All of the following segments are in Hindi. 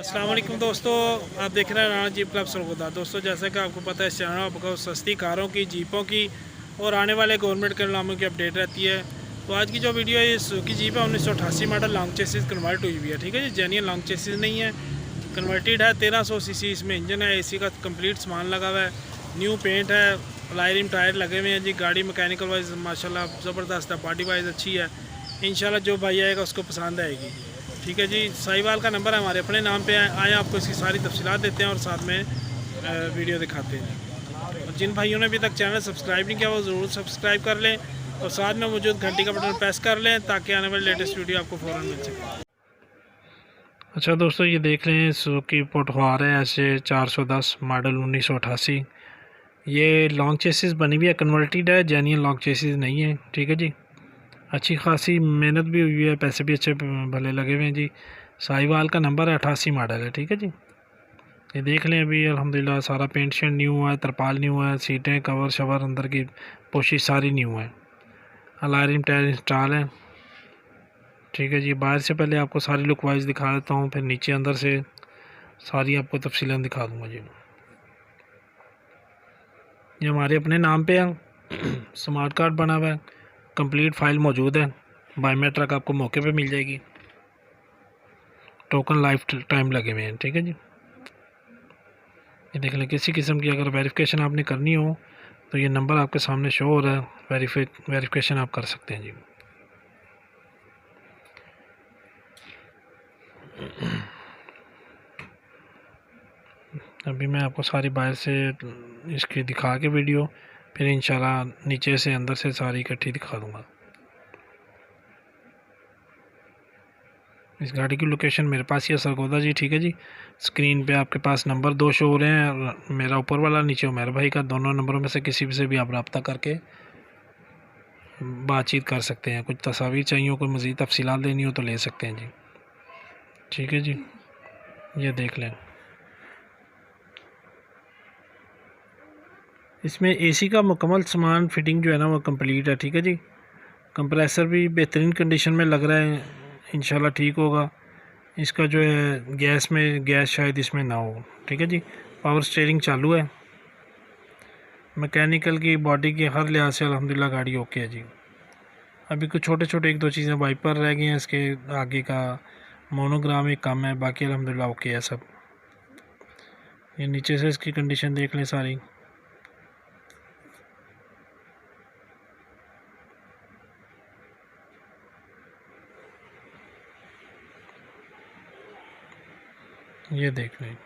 अस्सलाम वालेकुम दोस्तों, आप देख रहे हैं राणा जीप क्लब सरगोदा। दोस्तों, जैसा कि आपको पता है इस चैनल आपको सस्ती कारों की, जीपों की और आने वाले गवर्नमेंट के नामों की अपडेट रहती है। तो आज की जो वीडियो है, ये सुजुकी जीप है 1988 मॉडल, लॉन्ग चेसिस कन्वर्ट हुई हुई है। ठीक है जी, जेन्युइन लॉन्ग चेसिस नहीं है, कन्वर्टेड है। 1300 सीसी इसमें इंजन है, एसी का कंप्लीट सामान लगा हुआ है, न्यू पेंट है, अलाई रिम टायर लगे हुए हैं जी। गाड़ी मैकेनिकल वाइज माशाल्लाह ज़बरदस्त है, बॉडी वाइज अच्छी है। इंशाल्लाह जो भाई आएगा उसको पसंद आएगी। ठीक है जी, साहिवाल का नंबर है, हमारे अपने नाम पे आए आपको इसकी सारी तफसीलात देते हैं और साथ में वीडियो दिखाते हैं। और जिन भाइयों ने अभी तक चैनल सब्सक्राइब नहीं किया वो ज़रूर सब्सक्राइब कर लें और साथ में मौजूद घंटी का बटन प्रेस कर लें ताकि आने वाली लेटेस्ट वीडियो आपको फ़ौरन मिल सके। अच्छा दोस्तों, ये देख रहे हैं सुजुकी पोटवार है ऐसे 410 मॉडल 1988। ये लॉन्ग चेसिस बनी हुई है, कन्वर्टेड है, जेन्युइन लॉन्ग चेसिस नहीं है। ठीक है जी, अच्छी खासी मेहनत भी हुई है, पैसे भी अच्छे भले लगे हुए हैं जी। साहिवाल का नंबर है, 88 मॉडल है। ठीक है जी, ये देख लें, अभी अल्हम्दुलिल्लाह सारा पेंट शेंट न्यू हुआ है, तरपाल न्यू हुआ है, सीटें कवर शवर अंदर की पोशिश सारी न्यू है, अलार्म टायर इंस्टॉल है। ठीक है जी, बाहर से पहले आपको सारी लुक वाइज दिखा देता हूँ, फिर नीचे अंदर से सारी आपको तफसीलें दिखा दूँगा जी। ये हमारे अपने नाम पे है, स्मार्ट कार्ड बना हुआ है, कंप्लीट फाइल मौजूद है, बायोमेट्रिक आपको मौके पे मिल जाएगी, टोकन लाइफ टाइम लगे हुए हैं। ठीक है जी, ये देख लें, किसी किस्म की अगर वेरिफिकेशन आपने करनी हो तो ये नंबर आपके सामने शो हो रहा है, वेरिफिकेशन आप कर सकते हैं जी। अभी मैं आपको सारी बाहर से इसकी दिखा के वीडियो फिर इंशाल्लाह नीचे से अंदर से सारी इकट्ठी दिखा दूंगा। इस गाड़ी की लोकेशन मेरे पास ही है, सरगोदा जी। ठीक है जी, स्क्रीन पे आपके पास नंबर दो शो हो रहे हैं, मेरा ऊपर वाला, नीचे उमेर भाई का। दोनों नंबरों में से किसी भी से भी आप रब्ता करके बातचीत कर सकते हैं। कुछ तस्वीर चाहिए हो, कोई मज़ीद तफसीलात देनी हो तो ले सकते हैं जी। ठीक है जी, ये देख लें, इसमें एसी का मुकम्मल सामान फिटिंग जो है ना वो कंप्लीट है। ठीक है जी, कंप्रेसर भी बेहतरीन कंडीशन में लग रहा है, इंशाल्लाह ठीक होगा। इसका जो है गैस शायद इसमें ना हो। ठीक है जी, पावर स्टीयरिंग चालू है, मैकेनिकल की बॉडी के हर लिहाज से अल्हम्दुलिल्लाह गाड़ी ओके है जी। अभी कुछ छोटे छोटे एक दो चीज़ें वाइपर रह गई हैं, इसके आगे का मोनोग्राम एक कम है, बाकी अल्हम्दुलिल्लाह ओके है सब। ये नीचे से इसकी कंडीशन देख लें सारी। ये देख लें,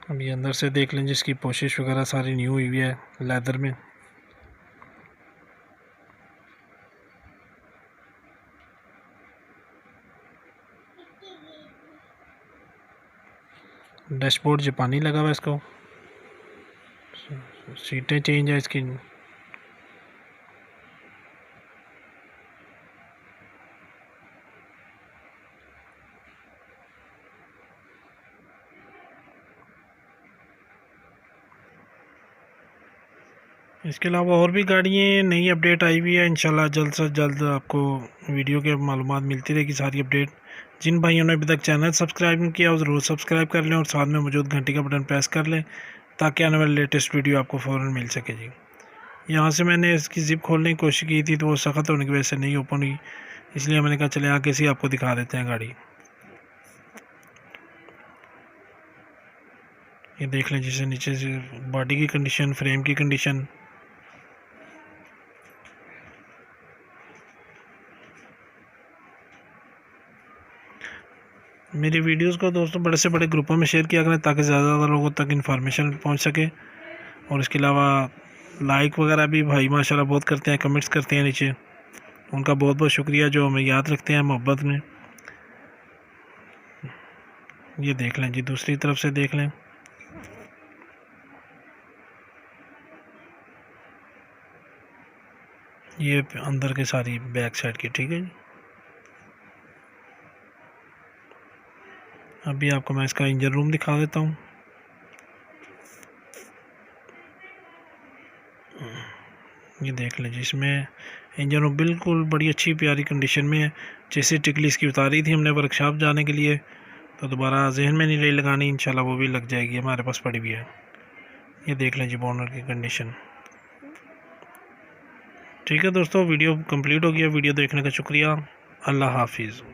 अब ये अंदर से देख लें, जिसकी पोशिश वगैरह सारी न्यू हुई है लेदर में। डैशबोर्ड जापानी लगा हुआ है इसको, सीटें चेंज है इसकी। इसके अलावा और भी गाड़ियाँ नई अपडेट आई हुई है, इंशाल्लाह जल्द से जल्द आपको वीडियो के मालूमात मिलती रहेगी, सारी अपडेट। जिन भाइयों ने अभी तक चैनल सब्सक्राइब नहीं किया वो ज़रूर सब्सक्राइब कर लें और साथ में मौजूद घंटी का बटन प्रेस कर लें ताकि आने वाली लेटेस्ट वीडियो आपको फ़ौरन मिल सके जी। यहाँ से मैंने इसकी ज़िप खोलने की कोशिश की थी तो वो सख्त होने की वजह से नहीं ओपन हुई, इसलिए मैंने कहा चले आगे से आपको दिखा देते हैं गाड़ी। ये देख लें, जिसे नीचे से बॉडी की कंडीशन, फ्रेम की कंडीशन। मेरी वीडियोस को दोस्तों बड़े से बड़े ग्रुपों में शेयर किया करें ताकि ज़्यादा लोगों तक इन्फॉर्मेशन पहुंच सके। और इसके अलावा लाइक वगैरह भी भाई माशाल्लाह बहुत करते हैं, कमेंट्स करते हैं नीचे, उनका बहुत बहुत शुक्रिया जो हमें याद रखते हैं मोहब्बत में। ये देख लें जी, दूसरी तरफ से देख लें, ये अंदर के सारी बैक साइड की। ठीक है जी, अभी आपको मैं इसका इंजन रूम दिखा देता हूँ। ये देख लें जी, इसमें इंजन बिल्कुल बड़ी अच्छी प्यारी कंडीशन में है। जैसे टिकली इसकी उतारी थी हमने वर्कशॉप जाने के लिए, तो दोबारा जहन में नहीं रही लगानी, इंशाल्लाह वो भी लग जाएगी, हमारे पास पड़ी हुई है। ये देख लें जी बोनट की कंडीशन। ठीक है दोस्तों, वीडियो कंप्लीट हो गया। वीडियो देखने का शुक्रिया। अल्लाह हाफिज़।